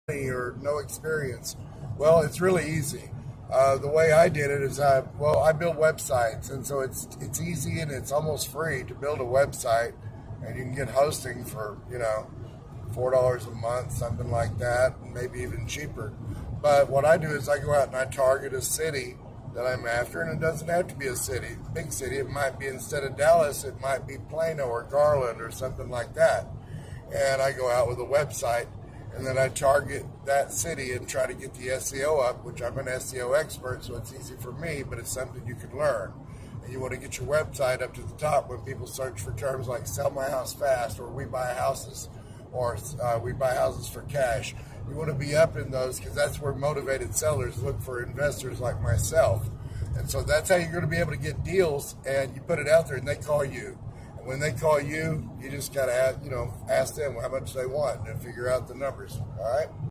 or no experience. Well, it's really easy. The way I did it is I build websites, and so it's easy and it's almost free to build a website, and you can get hosting for $4 a month, something like that, and maybe even cheaper. But what I do is I go out and I target a city that I'm after, and it doesn't have to be a city, big city. It might be, instead of Dallas, it might be Plano or Garland or something like that. And I go out with a website, and then I target that city and try to get the SEO up, which I'm an SEO expert, so it's easy for me, but it's something you can learn. And you want to get your website up to the top when people search for terms like sell my house fast, or we buy houses, or we buy houses for cash. You want to be up in those because that's where motivated sellers look for investors like myself. And so that's how you're going to be able to get deals, and you put it out there and they call you. And when they call you, you just got to ask them how much they want and figure out the numbers. All right.